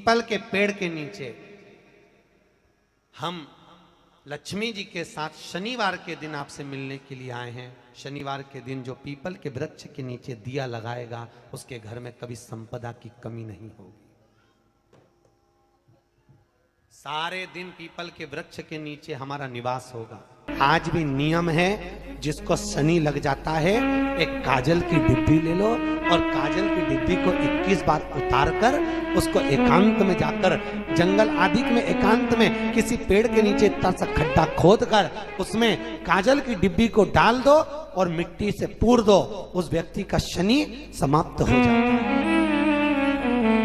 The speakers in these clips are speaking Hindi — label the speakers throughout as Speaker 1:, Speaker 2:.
Speaker 1: पीपल के पेड़ के नीचे हम लक्ष्मी जी के साथ शनिवार के दिन आपसे मिलने के लिए आए हैं। शनिवार के दिन जो पीपल के वृक्ष के नीचे दिया लगाएगा उसके घर में कभी संपदा की कमी नहीं होगी। सारे दिन पीपल के वृक्ष के नीचे हमारा निवास होगा। आज भी नियम है, जिसको शनि लग जाता है एक काजल की डिब्बी ले लो और काजल की डिब्बी को 21 बार उतार कर उसको एकांत में जाकर जंगल आदि में एकांत में किसी पेड़ के नीचे इतना सा खड्डा खोद कर उसमें काजल की डिब्बी को डाल दो और मिट्टी से पूर दो, उस व्यक्ति का शनि समाप्त हो जाता है।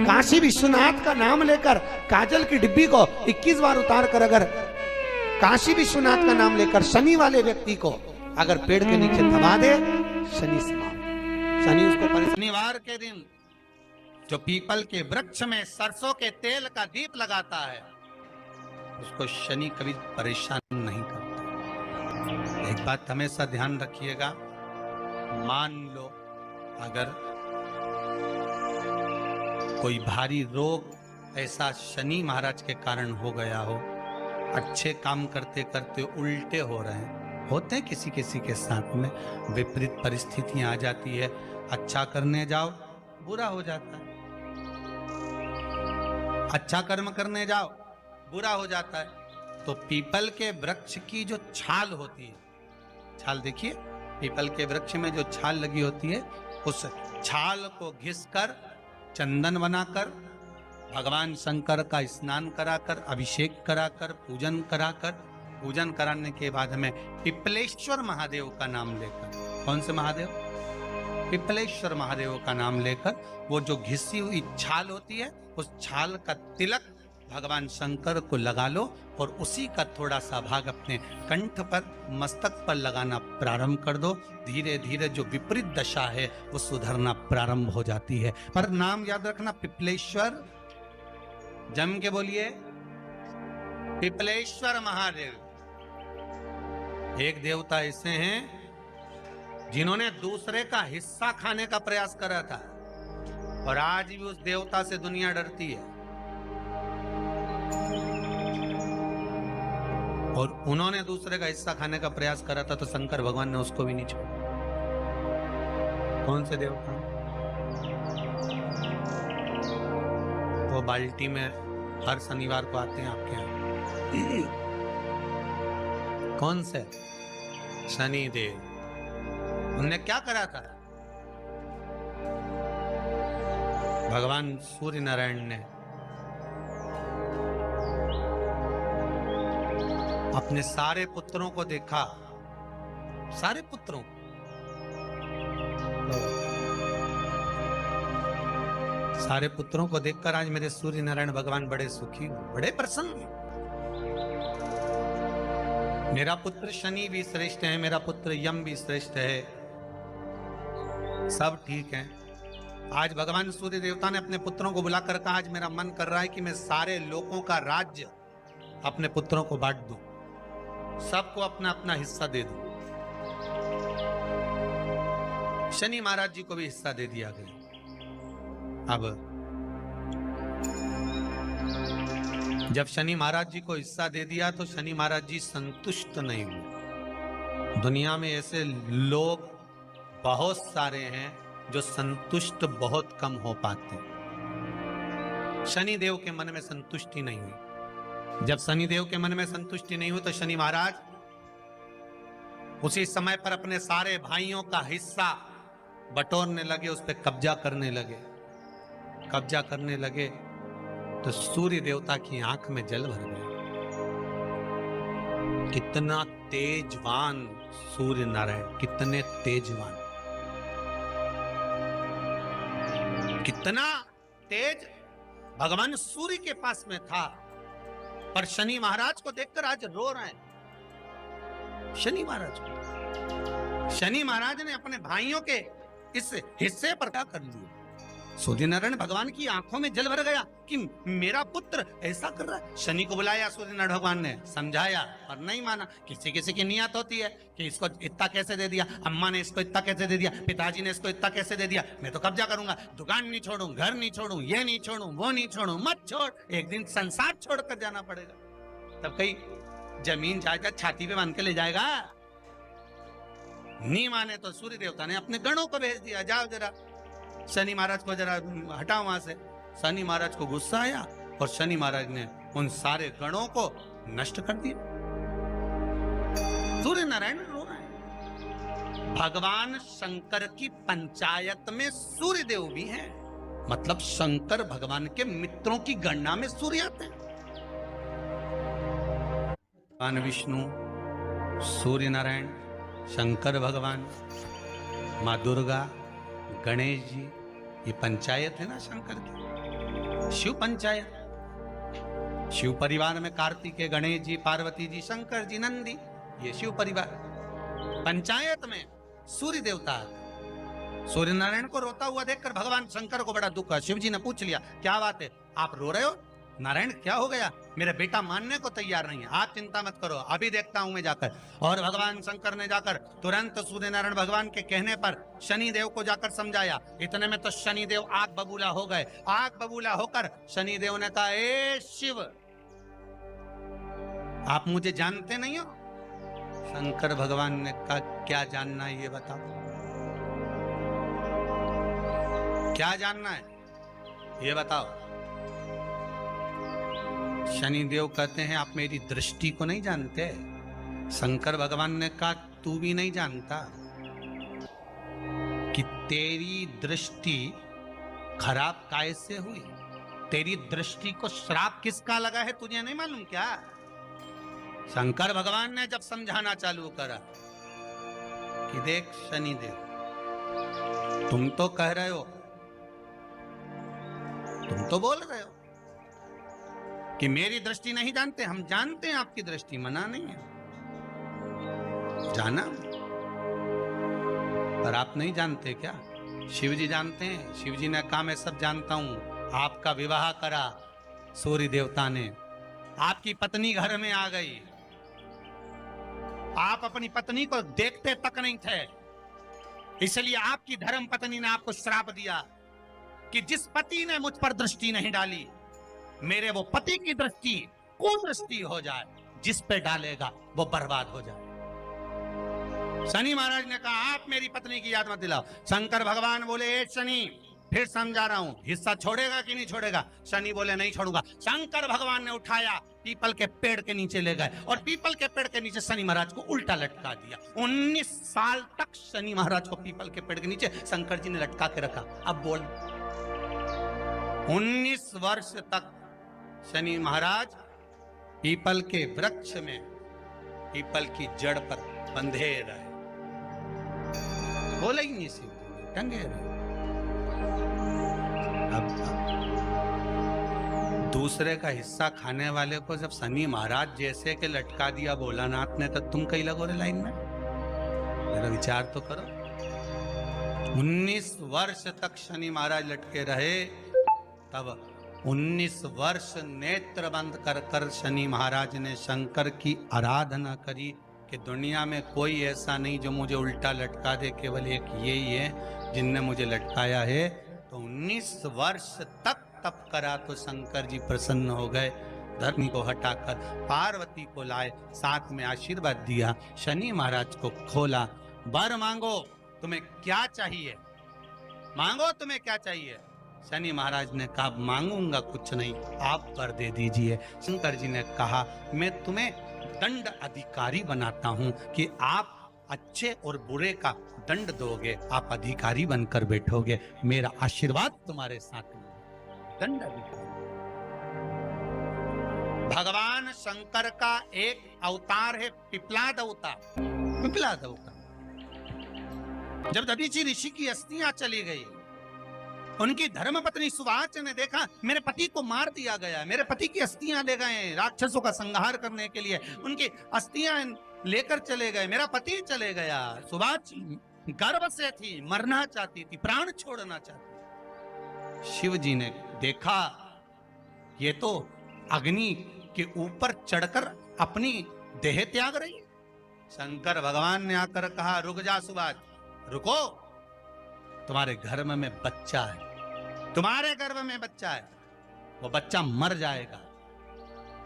Speaker 1: काशी विश्वनाथ का नाम लेकर काजल की डिब्बी को 21 बार उतार कर अगर काशी विश्वनाथ का नाम लेकर शनि वाले व्यक्ति को अगर पेड़ के नीचे दबा दे, शनि समाप्त। शनि उसको शनिवार के दिन जो पीपल के वृक्ष में सरसों के तेल का दीप लगाता है उसको शनि कभी परेशान नहीं करता। एक बात हमेशा ध्यान रखिएगा, मान लो अगर कोई भारी रोग ऐसा शनि महाराज के कारण हो गया हो, अच्छे काम करते करते उल्टे हो रहे हैं, होते हैं किसी किसी के साथ में, विपरीत परिस्थितियां आ जाती है, अच्छा करने जाओ बुरा हो जाता है, अच्छा कर्म करने जाओ बुरा हो जाता है। तो पीपल के वृक्ष की जो छाल होती है, छाल देखिए पीपल के वृक्ष में जो छाल लगी होती है, उस छाल को घिसकर चंदन बनाकर भगवान शंकर का स्नान कराकर अभिषेक कराकर पूजन कराने के बाद में पिपलेश्वर महादेव का नाम लेकर, कौन से महादेव? पिपलेश्वर महादेव का नाम लेकर वो जो घिसी हुई छाल होती है उस छाल का तिलक भगवान शंकर को लगा लो और उसी का थोड़ा सा भाग अपने कंठ पर मस्तक पर लगाना प्रारंभ कर दो। धीरे धीरे जो विपरीत दशा है वो सुधरना प्रारंभ हो जाती है। पर नाम याद रखना, पिपलेश्वर, जम के बोलिए पिपलेश्वर महादेव। एक देवता ऐसे हैं जिन्होंने दूसरे का हिस्सा खाने का प्रयास करा था और आज भी उस देवता से दुनिया डरती है। और उन्होंने दूसरे का हिस्सा खाने का प्रयास करा था तो शंकर भगवान ने उसको भी नहीं छोड़ा। कौन से देवता? वो बाल्टी में हर शनिवार को आते हैं आपके यहाँ। कौन से? शनि देव। उनने क्या करा था? भगवान सूर्य नारायण ने अपने सारे पुत्रों को देखा, सारे पुत्रों को, सारे पुत्रों को देखकर आज मेरे सूर्य नारायण भगवान बड़े सुखी, बड़े प्रसन्न। मेरा पुत्र शनि भी श्रेष्ठ है, मेरा पुत्र यम भी श्रेष्ठ है, सब ठीक है। आज भगवान सूर्य देवता ने अपने पुत्रों को बुलाकर कहा, आज मेरा मन कर रहा है कि मैं सारे लोगों का राज्य अपने पुत्रों को बांट दूं, सबको अपना अपना हिस्सा दे दूं। शनि महाराज जी को भी हिस्सा दे दिया गया। अब जब शनि महाराज जी को हिस्सा दे दिया तो शनि महाराज जी संतुष्ट नहीं हुए। दुनिया में ऐसे लोग बहुत सारे हैं जो संतुष्ट बहुत कम हो पाते हैं। शनि देव के मन में संतुष्टि नहीं हुई। जब शनि देव के मन में संतुष्टि नहीं हुई तो शनि महाराज उसी समय पर अपने सारे भाइयों का हिस्सा बटोरने लगे, उस पर कब्जा करने लगे। कब्जा करने लगे तो सूर्य देवता की आंख में जल भर गया। कितना तेजवान सूर्य नारायण, कितने तेजवान, कितना तेज भगवान सूर्य के पास में था। पर शनि महाराज को देखकर आज रो रहे हैं। शनि महाराज को, शनि महाराज ने अपने भाइयों के इस हिस्से पर क्या कर लिया? सूर्य नारायण भगवान की आंखों में जल भर गया कि मेरा पुत्र ऐसा कर रहा है। शनि को बुलाया सूर्य नारायण भगवान ने, समझाया और नहीं माना। किसी किसी की नियत होती है कि इसको इतना कैसे दे दिया, अम्मा ने इसको इतना कैसे दे दिया, पिताजी ने इसको इतना कैसे दे दिया, मैं तो कब्जा करूंगा, दुकान नहीं छोड़ू, घर नहीं छोड़ू, ये नहीं छोड़ू, वो नहीं छोड़ू। मत छोड़, एक दिन संसार छोड़कर जाना पड़ेगा। तब कहीं जमीन जायदाद छाती पे बांध के ले जाएगा। नहीं माने तो सूर्य देवता ने अपने गणों को भेज दिया, जाओ जरा शनि महाराज को जरा हटाओ वहां से। शनि महाराज को गुस्सा आया और शनि महाराज ने उन सारे गणों को नष्ट कर दिया। सूर्य नारायण रो रहे हैं। भगवान शंकर की पंचायत में सूर्य देव भी हैं, मतलब शंकर भगवान के मित्रों की गणना में सूर्य आते हैं। भगवान विष्णु, सूर्य नारायण, शंकर भगवान, माँ दुर्गा, गणेश जी, ये पंचायत है ना शंकर की, शिव पंचायत। शिव परिवार में कार्तिकेय, गणेश जी, पार्वती जी, शंकर जी, नंदी, ये शिव परिवार। पंचायत में सूर्य देवता। सूर्य नारायण को रोता हुआ देखकर भगवान शंकर को बड़ा दुख हुआ। शिव जी ने पूछ लिया, क्या बात है, आप रो रहे हो? नारायण क्या हो गया? मेरा बेटा मानने को तैयार नहीं है। आप चिंता मत करो, अभी देखता हूं मैं जाकर। और भगवान शंकर ने जाकर तुरंत सूर्य नारायण भगवान के कहने पर शनि देव को जाकर समझाया। इतने में तो शनि देव आग बबूला हो गए। आग बबूला होकर शनि देव ने कहा, ए शिव, आप मुझे जानते नहीं हो? शंकर भगवान ने कहा, क्या जानना है ये बताओ, क्या जानना है ये बताओ। शनि देव कहते हैं, आप मेरी दृष्टि को नहीं जानते। शंकर भगवान ने कहा, तू भी नहीं जानता कि तेरी दृष्टि खराब कैसे हुई। तेरी दृष्टि को श्राप किसका लगा है तुझे नहीं मालूम क्या? शंकर भगवान ने जब समझाना चालू करा कि देख शनि देव, तुम तो कह रहे हो, तुम तो बोल रहे हो कि मेरी दृष्टि नहीं जानते। हम जानते हैं आपकी दृष्टि, मना नहीं है, जाना, पर आप नहीं जानते क्या? शिव जी जानते हैं। शिव जी ने कहा, मैं सब जानता हूं। आपका विवाह करा सूर्य देवता ने, आपकी पत्नी घर में आ गई, आप अपनी पत्नी को देखते तक नहीं थे, इसलिए आपकी धर्म पत्नी ने आपको श्राप दिया कि जिस पति ने मुझ पर दृष्टि नहीं डाली, मेरे वो पति की दृष्टि कुदृष्टि हो जाए, जिस पे डालेगा वो बर्बाद हो जाए। शनि महाराज ने कहा, आप मेरी पत्नी की याद मत दिलाओ। शंकर भगवान बोले, ए शनि, फिर समझा रहा हूं, हिस्सा छोड़ेगा कि नहीं छोड़ेगा? शनि बोले, नहीं छोड़ूंगा। शंकर भगवान ने उठाया, पीपल के पेड़ के नीचे ले गए और पीपल के पेड़ के नीचे शनि महाराज को उल्टा लटका दिया। 19 साल तक शनि महाराज को पीपल के पेड़ के नीचे शंकर जी ने लटका के रखा। अब बोल, 19 वर्ष तक शनि महाराज पीपल के वृक्ष में, पीपल की जड़ पर बंधे रहे, बोले ही नहीं, सीधे टंगे रहे। अब दूसरे का हिस्सा खाने वाले को जब शनि महाराज जैसे के लटका दिया भोलानाथ ने, तो तुम कहीं लगो रे लाइन में? मेरा विचार तो करो। 19 वर्ष तक शनि महाराज लटके रहे, तब 19 वर्ष नेत्र बंद कर कर शनि महाराज ने शंकर की आराधना करी कि दुनिया में कोई ऐसा नहीं जो मुझे उल्टा लटका दे, केवल एक यही है जिनने मुझे लटकाया है। तो 19 वर्ष तक तप करा तो शंकर जी प्रसन्न हो गए। धर्मी को हटाकर पार्वती को लाए, साथ में आशीर्वाद दिया, शनि महाराज को खोला। वर मांगो, तुम्हें क्या चाहिए, मांगो तुम्हें क्या चाहिए। शनि महाराज ने कहा, मांगूंगा कुछ नहीं, आप कर दे दीजिए। शंकर जी ने कहा, मैं तुम्हें दंड अधिकारी बनाता हूं कि आप अच्छे और बुरे का दंड दोगे, आप अधिकारी बनकर बैठोगे, मेरा आशीर्वाद तुम्हारे साथ में। दंड अधिकारी। भगवान शंकर का एक अवतार है पिपलाद अवतार। पिपलाद अवतार, जब दधीचि ऋषि की अस्थियां चली गई, उनकी धर्मपत्नी सुवाच ने देखा मेरे पति को मार दिया गया, मेरे पति की अस्थियां ले गए राक्षसों का संहार करने के लिए, उनकी अस्थियां लेकर चले गए, मेरा पति चले गया। सुवाच गर्व से थी, मरना चाहती थी, प्राण छोड़ना चाहती। शिव जी ने देखा ये तो अग्नि के ऊपर चढ़कर अपनी देह त्याग रही है। शंकर भगवान ने आकर कहा, रुक जा सुभाष, रुको, तुम्हारे गर्भ में बच्चा है, तुम्हारे गर्भ में बच्चा है, वो बच्चा मर जाएगा।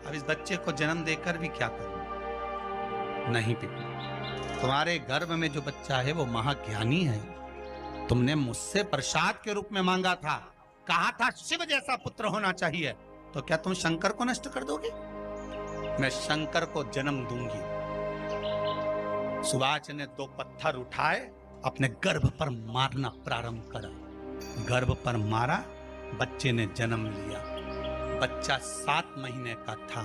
Speaker 1: अब इस बच्चे को जन्म देकर भी क्या करूं? नहीं पिता, तुम्हारे गर्भ में जो बच्चा है वो महाज्ञानी है। तुमने मुझसे प्रसाद के रूप में मांगा था, कहा था शिव जैसा पुत्र होना चाहिए, तो क्या तुम शंकर को नष्ट कर दोगे? मैं शंकर को जन्म दूंगी। सुभाष ने 2 पत्थर उठाए, अपने गर्भ पर मारना प्रारंभ करा। गर्भ पर मारा, बच्चे ने जन्म लिया। बच्चा 7 महीने का था।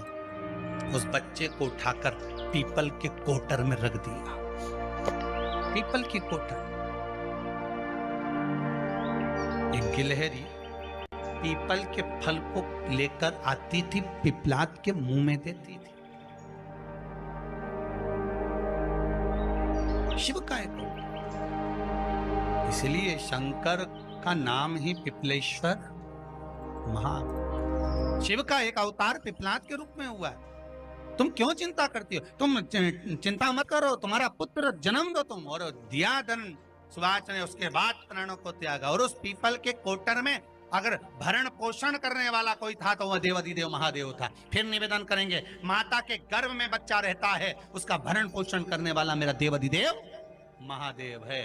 Speaker 1: उस बच्चे को उठाकर पीपल के कोटर में रख दिया। पीपल की कोटर। एक गिलहरी पीपल के फल को लेकर आती थी, पिपलाद के मुंह में देती थी। शिव का एक, इसलिए शंकर का नाम ही पिपलेश्वर महा। शिव का एक अवतार पिपलाद के रूप में हुआ है। तुम क्यों चिंता करती हो? तुम चिंता मत करो, तुम्हारा पुत्र जन्म दो तुम। और दिया धन सुभाष ने, उसके बाद प्राणों को त्यागा। और उस पीपल के कोटर में अगर भरण पोषण करने वाला कोई था तो वह देवाधिदेव महादेव था। फिर निवेदन करेंगे, माता के गर्भ में बच्चा रहता है, उसका भरण पोषण करने वाला मेरा देवाधिदेव महादेव है।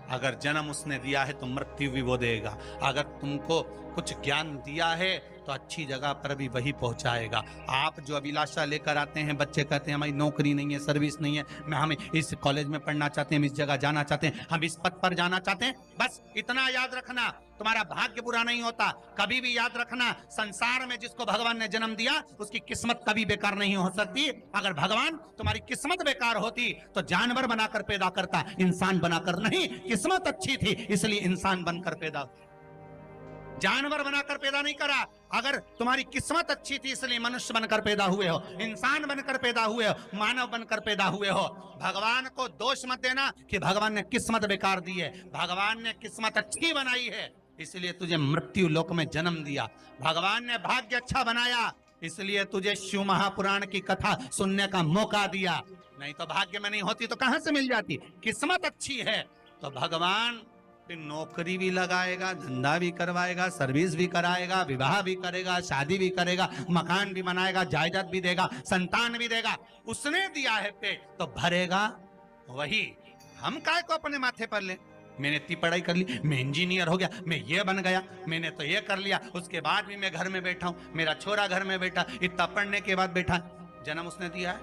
Speaker 1: अगर जन्म उसने दिया है तो मृत्यु भी वो देगा। अगर तुमको कुछ ज्ञान दिया है तो अच्छी जगह पर भी वही पहुंचाएगा। आप जो अभिलाषा लेकर आते हैं, बच्चे कहते हैं हमारी नौकरी नहीं है, सर्विस नहीं है, हम इस कॉलेज में पढ़ना चाहते हैं, हम इस जगह जाना चाहते हैं, हम इस पद पर जाना चाहते हैं, बस इतना याद रखना, तुम्हारा भाग्य बुरा नहीं होता। कभी भी याद रखना, संसार में जिसको भगवान ने जन्म दिया उसकी किस्मत कभी बेकार नहीं हो सकती। अगर भगवान तुम्हारी किस्मत बेकार होती तो जानवर बनाकर पैदा करता, इंसान बनाकर नहीं। किस्मत अच्छी थी इसलिए इंसान बनकर पैदा, जानवर बनाकर पैदा नहीं करा। अगर तुम्हारी किस्मत अच्छी थी इसलिए मनुष्य बनकर पैदा हुए हो, इंसान बनकर पैदा हुए हो, मानव बनकर पैदा हुए हो। भगवान को दोष मत देना कि भगवान ने किस्मत बेकार दी है। भगवान ने किस्मत अच्छी बनाई है इसलिए तुझे मृत्यु लोक में जन्म दिया। भगवान ने भाग्य अच्छा बनाया इसलिए तुझे शिव महापुराण की कथा सुनने का मौका दिया। नहीं तो भाग्य में नहीं होती तो कहां से मिल जाती? किस्मत अच्छी है तो भगवान फिर नौकरी भी लगाएगा, धंधा भी करवाएगा, सर्विस भी कराएगा, विवाह भी करेगा, शादी भी करेगा, मकान भी बनाएगा, जायदाद भी देगा, संतान भी देगा। उसने दिया है पेट तो भरेगा वही। हम काय को अपने माथे पर ले? मैंने इतनी पढ़ाई कर ली, मैं इंजीनियर हो गया, मैं ये बन गया, मैंने तो ये कर लिया, उसके बाद भी मैं घर में बैठा हूं, मेरा छोरा घर में बैठा, इतना पढ़ने के बाद बैठा। जन्म उसने दिया है,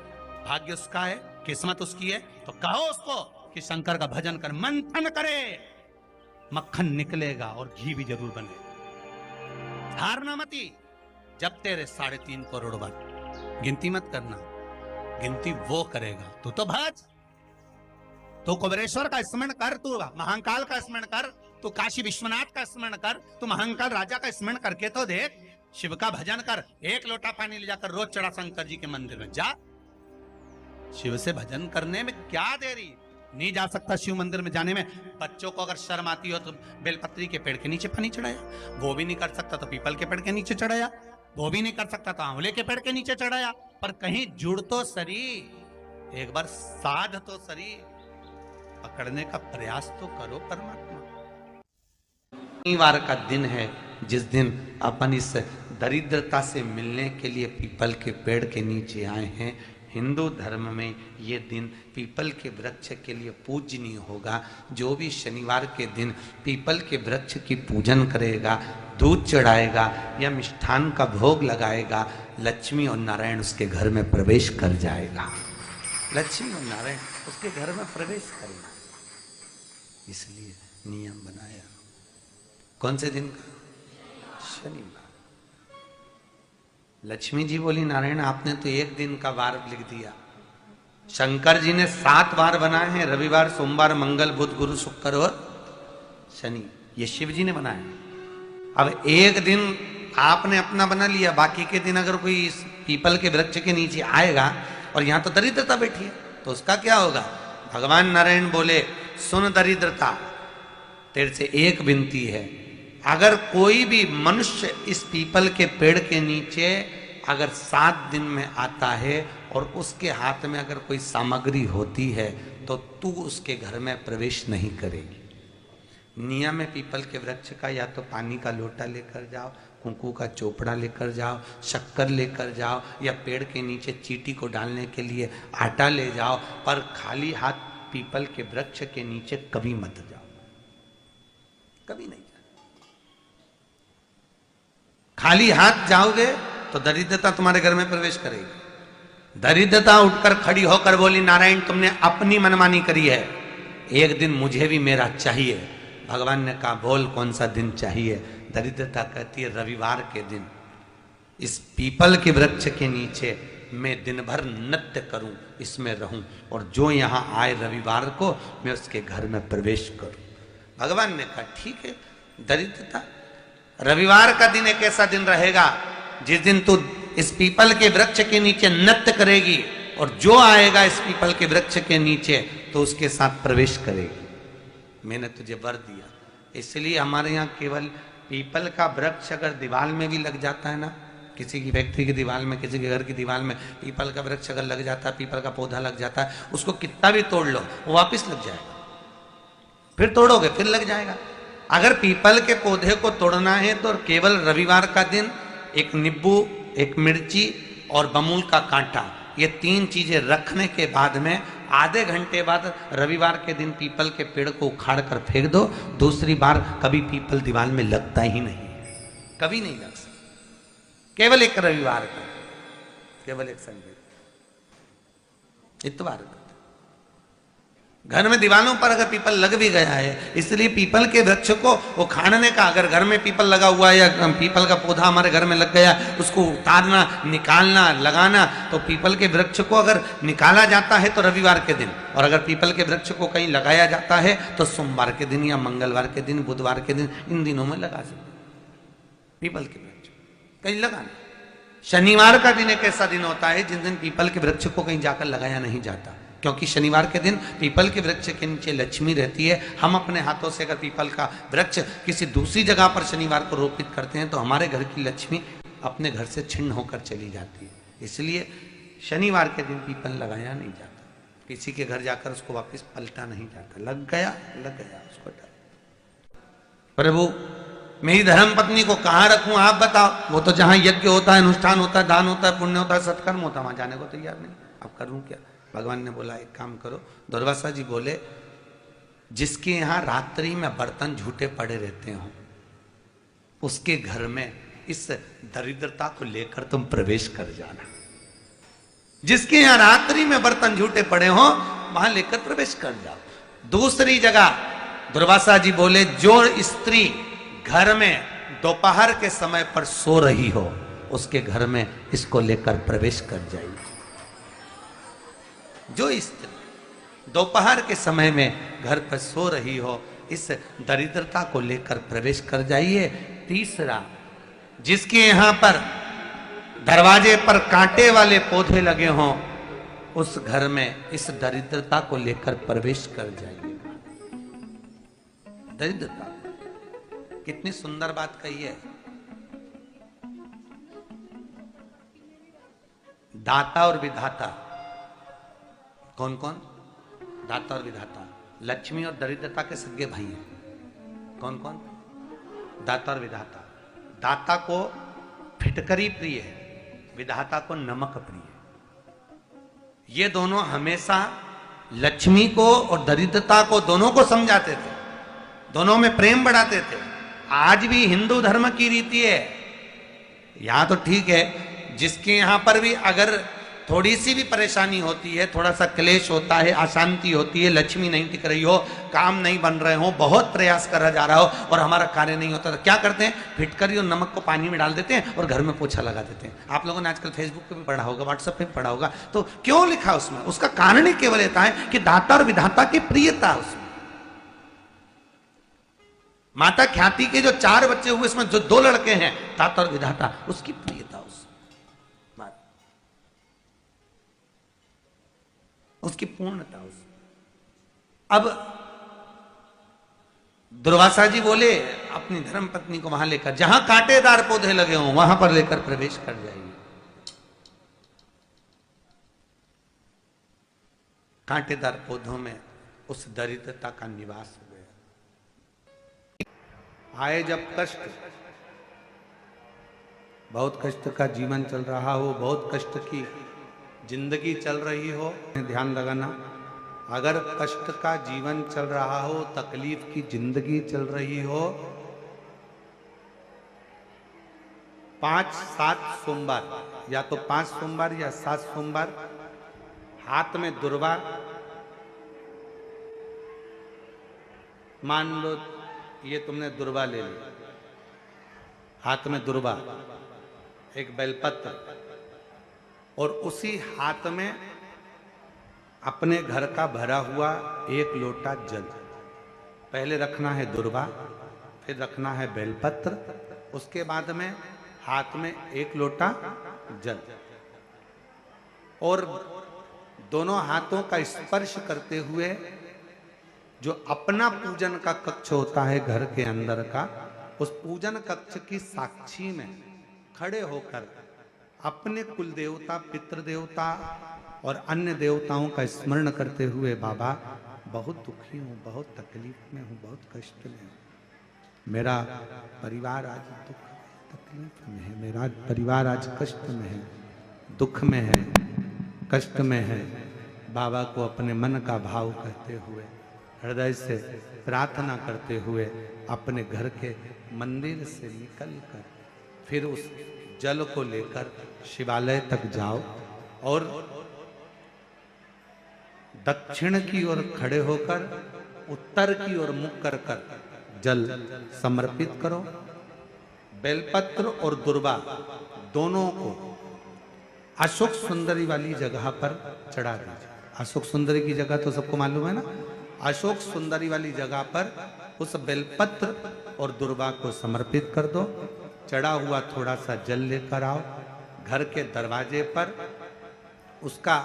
Speaker 1: भाग्य उसका है, किस्मत उसकी है, तो कहो उसको कि शंकर का भजन कर, मंथन करे, मक्खन निकलेगा और घी भी जरूर बनेगा। हारना मती। जब तेरे 3.5 करोड़ बार गिनती मत करना, गिनती वो करेगा। तू तो भज, तू कुबेरेश्वर का स्मरण कर, तू महाकाल का स्मरण कर, तू काशी विश्वनाथ का स्मरण कर, तू महाकाल राजा का स्मरण करके तो देख। शिव का भजन कर, 1 लोटा पानी ले जाकर रोज चढ़ा शंकर जी के मंदिर में जा। शिव से भजन करने में क्या देरी? नहीं जा सकता शिव मंदिर में जाने में? बच्चों को अगर शर्म आती हो तो बेलपत्री के पेड़ के नीचे पानी चढ़ाया, वो भी नहीं कर सकता तो पीपल के पेड़ के नीचे चढ़ाया, वो भी नहीं कर सकता तो आंवले के पेड़ के नीचे चढ़ाया। पर कहीं जुड़ तो सरी, एक बार साध तो सरी, पकड़ने का प्रयास तो करो परमात्मा। शनिवार का दिन है जिस दिन अपन इस दरिद्रता से मिलने के लिए पीपल के पेड़ के नीचे आए हैं। हिंदू धर्म में ये दिन पीपल के वृक्ष के लिए पूजनीय होगा। जो भी शनिवार के दिन पीपल के वृक्ष की पूजन करेगा, दूध चढ़ाएगा या मिष्ठान का भोग लगाएगा, लक्ष्मी और नारायण उसके घर में प्रवेश कर जाएगा। लक्ष्मी और नारायण उसके घर में प्रवेश करेगा, इसलिए नियम बनाया। कौन से दिन का? शनिवार। लक्ष्मी जी बोली, नारायण आपने तो 1 दिन का वार लिख दिया। शंकर जी ने 7 वार बनाए हैं, रविवार, सोमवार, मंगल, बुध, गुरु, शुक्र और शनि। ये शिव जी ने बनाया। अब 1 दिन आपने अपना बना लिया, बाकी के दिन अगर कोई इस पीपल के वृक्ष के नीचे आएगा और यहां तो दरिद्रता बैठी है तो उसका क्या होगा? भगवान नारायण बोले, सुन दरिद्रता, तेरे से एक विनती है, अगर कोई भी मनुष्य इस पीपल के पेड़ के नीचे अगर 7 दिन में आता है और उसके हाथ में अगर कोई सामग्री होती है तो तू उसके घर में प्रवेश नहीं करेगी। नियम है पीपल के वृक्ष का, या तो पानी का लोटा लेकर जाओ, कुंकू का चोपड़ा लेकर जाओ, शक्कर लेकर जाओ, या पेड़ के नीचे चींटी को डालने के लिए आटा ले जाओ, पर खाली हाथ पीपल के वृक्ष के नीचे कभी मत जाओ, कभी नहीं जाओ। खाली हाथ जाओगे तो दरिद्रता तुम्हारे घर में प्रवेश करेगी। दरिद्रता उठकर खड़ी होकर बोली, नारायण तुमने अपनी मनमानी करी है, एक दिन मुझे भी मेरा चाहिए। भगवान ने कहा बोल कौन सा दिन चाहिए। दरिद्रता कहती है रविवार के दिन इस पीपल के वृक्ष के नीचे मैं दिन भर नृत्य करूं, इसमें रहूं, और जो यहां आए रविवार को मैं उसके घर में प्रवेश करूं। भगवान ने कहा ठीक है दरिद्रता, रविवार का दिन एक ऐसा दिन रहेगा जिस दिन तू इस पीपल के वृक्ष के नीचे नृत्य करेगी और जो आएगा इस पीपल के वृक्ष के नीचे तो उसके साथ प्रवेश करेगी। मैंने तुझे वर दिया। इसलिए हमारे यहाँ केवल पीपल का वृक्ष अगर दीवार में भी लग जाता है ना, किसी की फैक्ट्री की दीवार में, किसी के घर की दीवार में पीपल का वृक्ष अगर लग जाता है, पीपल का पौधा लग जाता है, उसको कितना भी तोड़ लो वो वापिस लग जाएगा, फिर तोड़ोगे फिर लग जाएगा। अगर पीपल के पौधे को तोड़ना है तो केवल रविवार का दिन एक नींबू, एक मिर्ची और बमूल का कांटा, ये 3 चीजें रखने के बाद में आधे घंटे बाद रविवार के दिन पीपल के पेड़ को उखाड़ कर फेंक दो। दूसरी बार कभी पीपल दीवार में लगता ही नहीं, कभी नहीं लग सकता। केवल एक रविवार का, केवल एक संडे, इतवार का। घर में दीवारों पर अगर पीपल लग भी गया है, इसलिए पीपल के वृक्ष को उखाड़ने का, अगर घर में पीपल लगा हुआ है या पीपल का पौधा हमारे घर में लग गया, उसको उतारना, निकालना, लगाना, तो पीपल के वृक्ष को अगर निकाला जाता है तो रविवार के दिन, और अगर पीपल के वृक्ष को कहीं लगाया जाता है तो सोमवार के दिन या मंगलवार के दिन, बुधवार के दिन, इन दिनों में लगा सकते पीपल के वृक्ष कहीं लगाना। शनिवार का दिन एक ऐसा दिन होता है जिस दिन पीपल के वृक्ष को कहीं जाकर लगाया नहीं जाता, क्योंकि शनिवार के दिन पीपल के वृक्ष के नीचे लक्ष्मी रहती है। हम अपने हाथों से अगर पीपल का वृक्ष किसी दूसरी जगह पर शनिवार को रोपित करते हैं तो हमारे घर की लक्ष्मी अपने घर से छिन्न होकर चली जाती है। इसलिए शनिवार के दिन पीपल लगाया नहीं जाता, किसी के घर जाकर उसको वापस पलटा नहीं जाता। लग गया उसको डर। प्रभु मेरी धर्म पत्नी को कहाँ रखूं आप बताओ। वो तो जहां यज्ञ होता है, अनुष्ठान होता है, दान होता है, पुण्य होता है, सत्कर्म होता है, वहां जाने को तैयार नहीं। अब करूं क्या। भगवान ने बोला एक काम करो। दुर्वासा जी बोले जिसके यहाँ रात्रि में बर्तन झूठे पड़े रहते हो उसके घर में इस दरिद्रता को लेकर तुम प्रवेश कर जाना। जिसके यहाँ रात्रि में बर्तन झूठे पड़े हो वहां लेकर प्रवेश कर जाओ। दूसरी जगह दुर्वासा जी बोले जो स्त्री घर में दोपहर के समय पर सो रही हो उसके घर में इसको लेकर प्रवेश कर जाइए। जो स्त्री दोपहर के समय में घर पर सो रही हो इस दरिद्रता को लेकर प्रवेश कर जाइए। तीसरा, जिसके यहां पर दरवाजे पर कांटे वाले पौधे लगे हों उस घर में इस दरिद्रता को लेकर प्रवेश कर जाइए। दरिद्रता कितनी सुंदर बात कही है। दाता और विधाता कौन कौन? दाता और विधाता। लक्ष्मी और दरिद्रता के सगे भाई हैं। कौन कौन? दाता और विधाता। दाता को फिटकरी प्रिय है, विधाता को नमक प्रिय है। ये दोनों हमेशा लक्ष्मी को और दरिद्रता को दोनों को समझाते थे, दोनों में प्रेम बढ़ाते थे। आज भी हिंदू धर्म की रीति है। यहां तो ठीक है, जिसके यहां पर भी अगर थोड़ी सी भी परेशानी होती है, थोड़ा सा क्लेश होता है, अशांति होती है, लक्ष्मी नहीं टिक रही हो, काम नहीं बन रहे हो, बहुत प्रयास करा जा रहा हो और हमारा कार्य नहीं होता, तो क्या करते हैं? फिटकरी और नमक को पानी में डाल देते हैं और घर में पोछा लगा देते हैं। आप लोगों ने आजकल फेसबुक पे भी पढ़ा होगा, व्हाट्सएप पे भी पढ़ा होगा। तो क्यों लिखा उसमें? उसका कारण ही केवल होता है कि दाता और विधाता की प्रियता उसमें। माता ख्याति के जो 4 बच्चे हुए इसमें जो 2 लड़के हैं दाता और विधाता, उसकी प्रियता उसकी पूर्णता उस। अब दुर्वासा जी बोले अपनी धर्म पत्नी को वहां लेकर, जहां कांटेदार पौधे लगे हों वहां पर लेकर प्रवेश कर जाइए। कांटेदार पौधों में उस दरिद्रता का निवास हो गया। आए जब कष्ट, बहुत कष्ट का जीवन चल रहा हो, बहुत कष्ट की जिंदगी चल रही हो, ध्यान लगाना, अगर कष्ट का जीवन चल रहा हो, तकलीफ की जिंदगी चल रही हो, 5-7 सोमवार, या तो 5 सोमवार या 7 सोमवार, हाथ में दुर्वा, मान लो ये तुमने दुर्वा ले ली, हाथ में दुर्वा, एक बेलपत्र, और उसी हाथ में अपने घर का भरा हुआ 1 लोटा जल। पहले रखना है दुर्वा, फिर रखना है बेलपत्र, उसके बाद में हाथ में 1 लोटा जल, और दोनों हाथों का स्पर्श करते हुए जो अपना पूजन का कक्ष होता है घर के अंदर का, उस पूजन कक्ष की साक्षी में खड़े होकर अपने कुल देवता, पितृ देवता और अन्य देवताओं का स्मरण करते हुए, बाबा बहुत दुखी हूँ, बहुत तकलीफ में हूँ, बहुत कष्ट में हूँ, मेरा परिवार आज दुख तकलीफ में है, मेरा परिवार आज कष्ट में है, दुख में है, कष्ट में है। बाबा को अपने मन का भाव कहते हुए, हृदय से प्रार्थना करते हुए अपने घर के मंदिर से निकलकर फिर उस जल को लेकर शिवालय तक जाओ और दक्षिण की ओर खड़े होकर उत्तर की ओर मुख कर कर जल समर्पित करो। बेलपत्र और दुर्वा दोनों को अशोक सुंदरी वाली जगह पर चढ़ा दीजिए। अशोक सुंदरी की जगह तो सबको मालूम है ना। अशोक सुंदरी वाली जगह पर उस बेलपत्र और दुर्वा को समर्पित कर दो। चढ़ा हुआ थोड़ा सा जल लेकर आओ, घर के दरवाजे पर उसका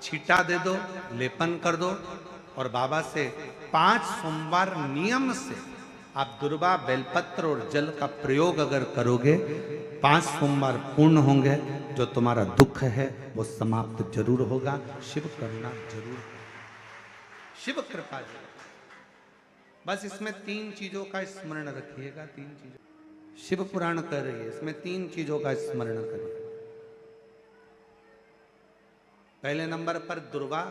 Speaker 1: छींटा दे दो, लेपन कर दो और बाबा से 5 सोमवार नियम से आप दुर्वा, बेलपत्र और जल का प्रयोग अगर करोगे, 5 सोमवार पूर्ण होंगे। जो तुम्हारा दुख है वो समाप्त जरूर होगा। शिव करुणा जरूर, शिव कृपा जरूर। बस इसमें 3 चीजों का स्मरण रखिएगा। 3 चीजों शिव पुराण कर रही है, इसमें 3 चीजों का स्मरण करिए। पहले नंबर पर दुर्वा,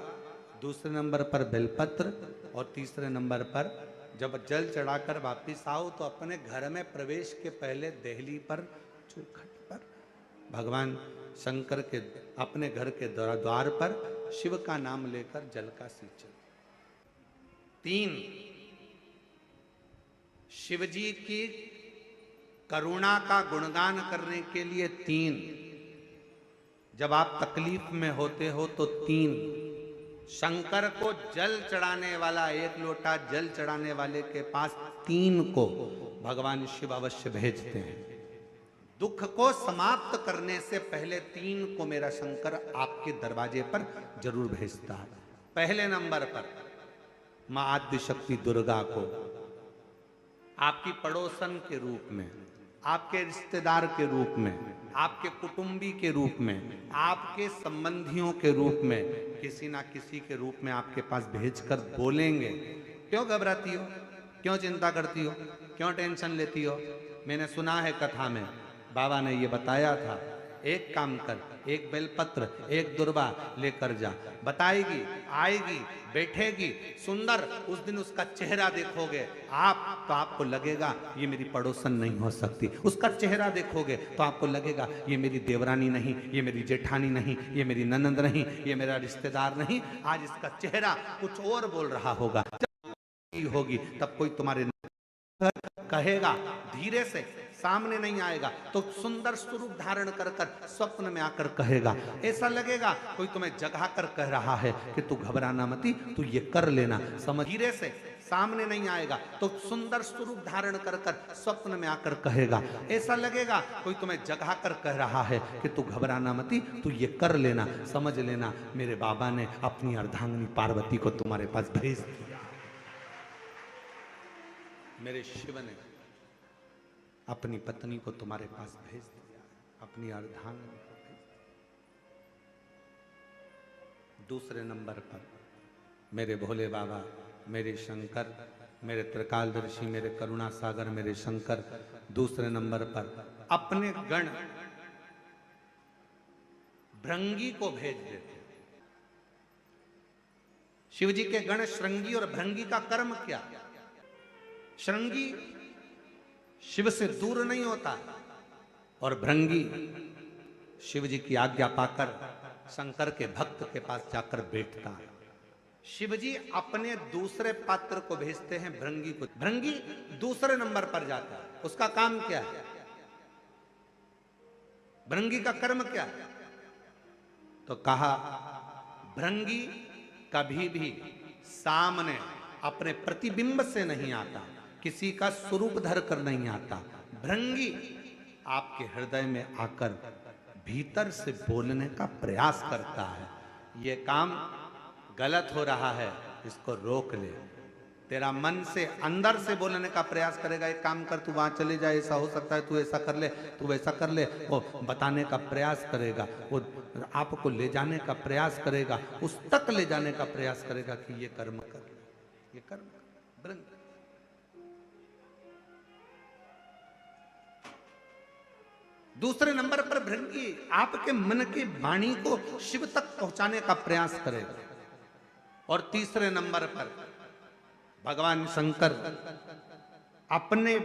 Speaker 1: दूसरे नंबर पर बेलपत्र और तीसरे नंबर पर जब जल चढ़ाकर वापिस आओ तो अपने घर में प्रवेश के पहले देहली पर, चौखट पर भगवान शंकर के अपने घर के द्वार पर शिव का नाम लेकर जल का सिंचन। 3 शिवजी की करुणा का गुणगान करने के लिए 3। जब आप तकलीफ में होते हो तो 3 शंकर को जल चढ़ाने वाला, 1 लोटा जल चढ़ाने वाले के पास 3 को भगवान शिव अवश्य भेजते हैं। दुख को समाप्त करने से पहले 3 को मेरा शंकर आपके दरवाजे पर जरूर भेजता है। पहले नंबर पर मां आद्य शक्ति दुर्गा को आपकी पड़ोसन के रूप में, आपके रिश्तेदार के रूप में, आपके कुटुंबी के रूप में, आपके संबंधियों के रूप में, किसी ना किसी के रूप में आपके पास भेजकर बोलेंगे, क्यों घबराती हो, क्यों चिंता करती हो, क्यों टेंशन लेती हो। मैंने सुना है कथा में बाबा ने ये बताया था, एक काम कर, 1 बेलपत्र 1 दुर्वा लेकर जा। बताएगी, आएगी, बैठेगी, सुंदर, उस दिन उसका चेहरा देखोगे आप तो आपको लगेगा ये मेरी पड़ोसन नहीं हो सकती। उसका चेहरा देखोगे तो आपको लगेगा ये मेरी देवरानी नहीं, ये मेरी जेठानी नहीं, ये मेरी ननंद नहीं, ये मेरा रिश्तेदार नहीं। आज इसका चेहरा कुछ और बोल रहा होगा। जब होगी तब कोई तुम्हारे कहेगा, धीरे से, सामने नहीं आएगा तो सुंदर स्वरूप धारण कर कर स्वप्न में आकर कहेगा। ऐसा लगेगा कोई तुम्हें जगा कर कह रहा है कि तू घबराना मती, तू ये कर लेना। समझ, धीरे से, सामने नहीं आएगा तो सुंदर स्वरूप धारण कर कर स्वप्न में आकर कहेगा। ऐसा लगेगा कोई तुम्हें जगा कर कह रहा है कि तू घबराना मती, तू ये कर लेना। समझ लेना मेरे बाबा ने अपनी अर्धांगिनी पार्वती को तुम्हारे पास भेज दिया। मेरे शिव ने अपनी पत्नी को तुम्हारे पास भेज दिया, अपनी अर्धांगिनी को भेज दिया। दूसरे नंबर पर मेरे भोले बाबा, मेरे शंकर, मेरे त्रिकालदर्शी, मेरे करुणा सागर, मेरे शंकर दूसरे नंबर पर अपने गण भृंगी को भेज देते। शिव जी के गण श्रृंगी और भृंगी का कर्म क्या? श्रृंगी शिव से दूर नहीं होता और भृंगी शिव जी की आज्ञा पाकर शंकर के भक्त के पास जाकर बैठता है। शिव जी अपने दूसरे पात्र को भेजते हैं भृंगी को। भृंगी दूसरे नंबर पर जाता है। उसका काम क्या है? भृंगी का कर्म क्या है? तो कहा भृंगी कभी भी सामने अपने प्रतिबिंब से नहीं आता, किसी का स्वरूप धर कर नहीं आता। भृंगी आपके हृदय में आकर भीतर से बोलने का प्रयास करता है। ये काम गलत हो रहा है, इसको रोक ले। तेरा मन से अंदर से बोलने का प्रयास करेगा, एक काम कर, तू वहां चले जा, ऐसा हो सकता है, तू ऐसा कर ले, तू वैसा कर ले। वो बताने का प्रयास करेगा, वो आपको ले जाने का प्रयास करेगा, उस तक ले जाने का प्रयास करेगा कि ये कर्म कर, ये कर्म कर। दूसरे नंबर पर भृंगी आपके मन की वाणी को शिव तक पहुंचाने का प्रयास करेगा। और तीसरे नंबर पर भगवान शंकर अपने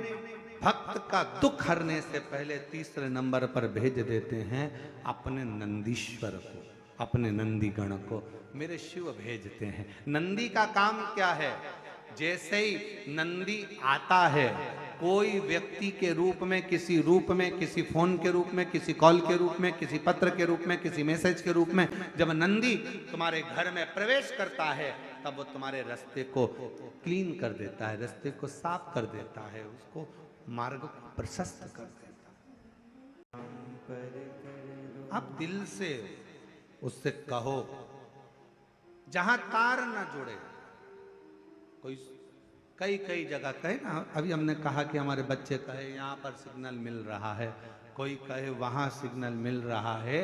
Speaker 1: भक्त का दुख हरने से पहले तीसरे नंबर पर भेज देते हैं अपने नंदीश्वर को, अपने नंदी गण को मेरे शिव भेजते हैं। नंदी का काम क्या है? जैसे ही नंदी आता है, कोई व्यक्ति के रूप में, किसी रूप में, किसी फोन के रूप में, किसी कॉल के रूप में, किसी पत्र के रूप में, किसी मैसेज के रूप में, जब नंदी तुम्हारे घर में प्रवेश करता है तब वो तुम्हारे रास्ते को क्लीन कर देता है, रास्ते को साफ कर देता है, उसको मार्ग को प्रशस्त कर देता है। आप दिल से उससे कहो, जहां तार ना जुड़े। कोई कई जगह कहे ना, अभी हमने कहा कि हमारे बच्चे कहे यहाँ पर सिग्नल मिल रहा है, कोई कहे वहां सिग्नल मिल रहा है।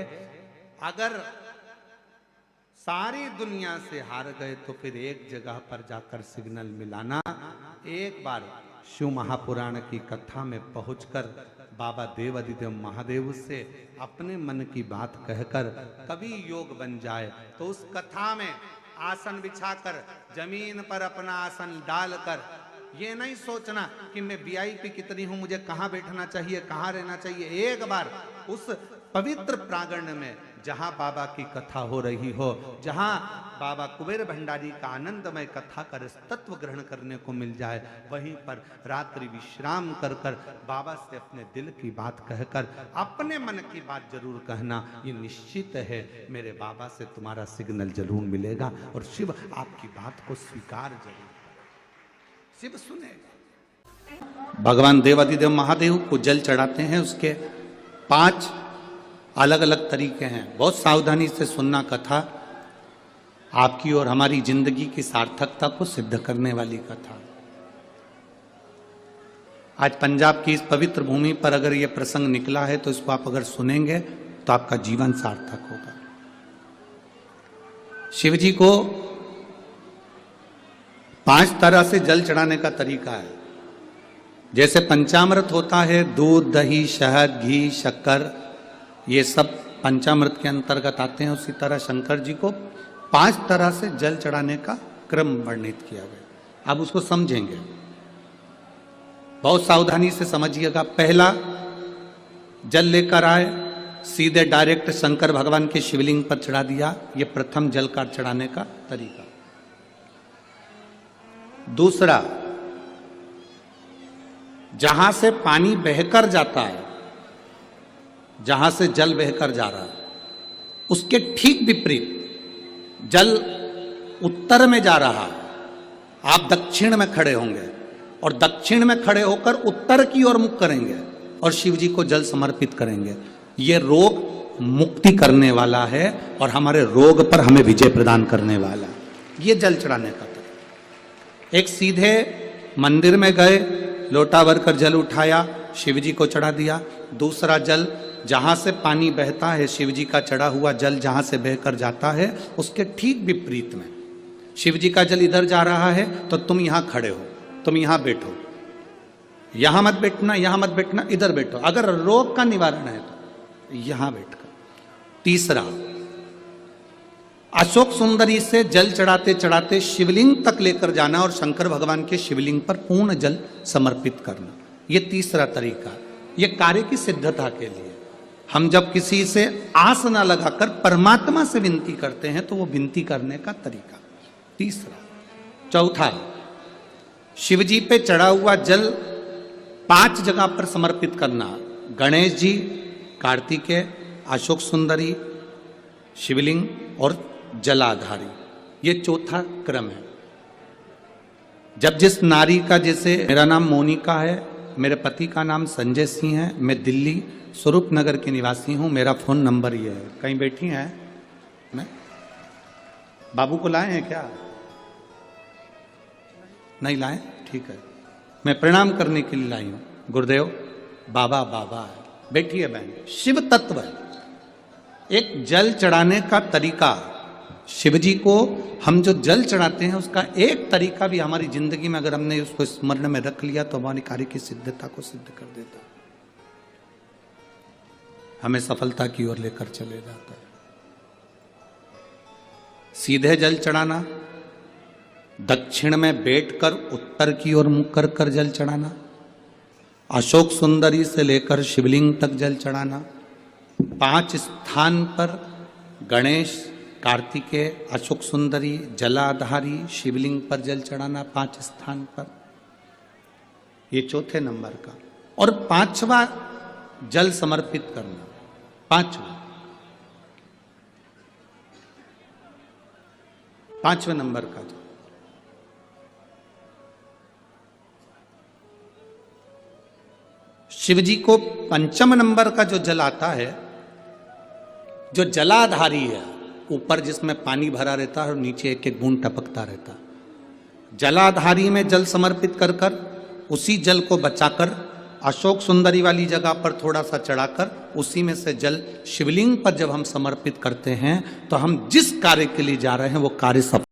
Speaker 1: अगर सारी दुनिया से हार गए तो फिर एक जगह पर जाकर सिग्नल मिलाना। एक बार शिव महापुराण की कथा में पहुंचकर बाबा देवादिदेव महादेव से अपने मन की बात कहकर कभी योग बन जाए तो उस कथा में आसन बिछाकर जमीन पर अपना आसन डालकर ये नहीं सोचना कि मैं वीआईपी कितनी हूं, मुझे कहां बैठना चाहिए, कहां रहना चाहिए। एक बार उस पवित्र प्रांगण में जहां बाबा की कथा हो रही हो, जहां बाबा कुबेर भंडारी का आनंदमय कथा कर तत्व ग्रहण करने को मिल जाए, वहीं पर रात्रि विश्राम कर कर बाबा से अपने दिल की बात कहकर अपने मन की बात जरूर कहना। ये निश्चित है मेरे बाबा से तुम्हारा सिग्नल जरूर मिलेगा और शिव आपकी बात को स्वीकार जरूर, शिव सुनेगा। भगवान देवादिदेव महादेव को जल चढ़ाते हैं, उसके 5 अलग अलग तरीके हैं। बहुत सावधानी से सुनना कथा, आपकी और हमारी जिंदगी की सार्थकता को सिद्ध करने वाली कथा। आज पंजाब की इस पवित्र भूमि पर अगर यह प्रसंग निकला है तो इसको आप अगर सुनेंगे तो आपका जीवन सार्थक होगा। शिव जी को 5 तरह से जल चढ़ाने का तरीका है। जैसे पंचामृत होता है, दूध, दही, शहद, घी, शक्कर, ये सब पंचामृत के अंतर्गत आते हैं, उसी तरह शंकर जी को 5 तरह से जल चढ़ाने का क्रम वर्णित किया गया। अब उसको समझेंगे, बहुत सावधानी से समझिएगा। पहला, जल लेकर आए, सीधे डायरेक्ट शंकर भगवान के शिवलिंग पर चढ़ा दिया, ये प्रथम जल का चढ़ाने का तरीका। दूसरा, जहां से पानी बहकर जाता है, जहां से जल बहकर जा रहा है, उसके ठीक विपरीत जल उत्तर में जा रहा है, आप दक्षिण में खड़े होंगे और दक्षिण में खड़े होकर उत्तर की ओर मुख करेंगे और शिव जी को जल समर्पित करेंगे। ये रोग मुक्ति करने वाला है और हमारे रोग पर हमें विजय प्रदान करने वाला है। ये जल चढ़ाने का तरीका। एक सीधे मंदिर में गए, लोटा भर कर जल उठाया, शिव जी को चढ़ा दिया। दूसरा जल, जहां से पानी बहता है, शिव जी का चढ़ा हुआ जल जहां से बहकर जाता है, उसके ठीक विपरीत में शिव जी का जल इधर जा रहा है तो तुम यहां खड़े हो, तुम यहां बैठो, यहां मत बैठना, यहां मत बैठना, इधर बैठो। अगर रोग का निवारण है तो यहां बैठकर। तीसरा, अशोक सुंदरी से जल चढ़ाते चढ़ाते शिवलिंग तक लेकर जाना और शंकर भगवान के शिवलिंग पर पूर्ण जल समर्पित करना। ये तीसरा तरीका, ये कार्य की सिद्धता के लिए। हम जब किसी से आस ना लगाकर परमात्मा से विनती करते हैं तो वो विनती करने का तरीका। तीसरा। चौथा, शिव जी पे चढ़ा हुआ जल 5 जगह पर समर्पित करना। गणेश जी, कार्तिकेय, अशोक सुंदरी, शिवलिंग और जलाधारी। ये चौथा क्रम है। जब जिस नारी का, जैसे मेरा नाम मोनिका है, मेरे पति का नाम संजय सिंह है, मैं दिल्ली स्वरूप नगर के निवासी हूं, मेरा फोन नंबर ये है। कहीं बैठी हैं? मैं बाबू को लाए हैं क्या? नहीं लाए? ठीक है, मैं प्रणाम करने के लिए लाई हूं। गुरुदेव, बाबा बाबा है। बैठी है बहन। शिव तत्व है। एक जल चढ़ाने का तरीका, शिव जी को हम जो जल चढ़ाते हैं उसका एक तरीका भी हमारी जिंदगी में अगर हमने उसको स्मरण में रख लिया तो हमारी कार्य की सिद्धता को सिद्ध कर देता, हमें सफलता की ओर लेकर चले जाता है। सीधे जल चढ़ाना, दक्षिण में बैठकर उत्तर की ओर मुख कर कर जल चढ़ाना, अशोक सुंदरी से लेकर शिवलिंग तक जल चढ़ाना, 5 स्थान पर गणेश, कार्तिकेय, अशोक सुंदरी, जलाधारी, शिवलिंग पर जल चढ़ाना 5 स्थान पर। ये चौथे नंबर का। और 5वां जल समर्पित करना। 5वें नंबर का जल। शिव जी को 5वें नंबर का जो जल आता है, जो जलाधारी है, ऊपर जिसमें पानी भरा रहता है और नीचे एक एक बूंद टपकता रहता, जलाधारी में जल समर्पित कर कर उसी जल को बचाकर अशोक सुंदरी वाली जगह पर थोड़ा सा चढ़ाकर उसी में से जल शिवलिंग पर जब हम समर्पित करते हैं तो हम जिस कार्य के लिए जा रहे हैं वो कार्य सफल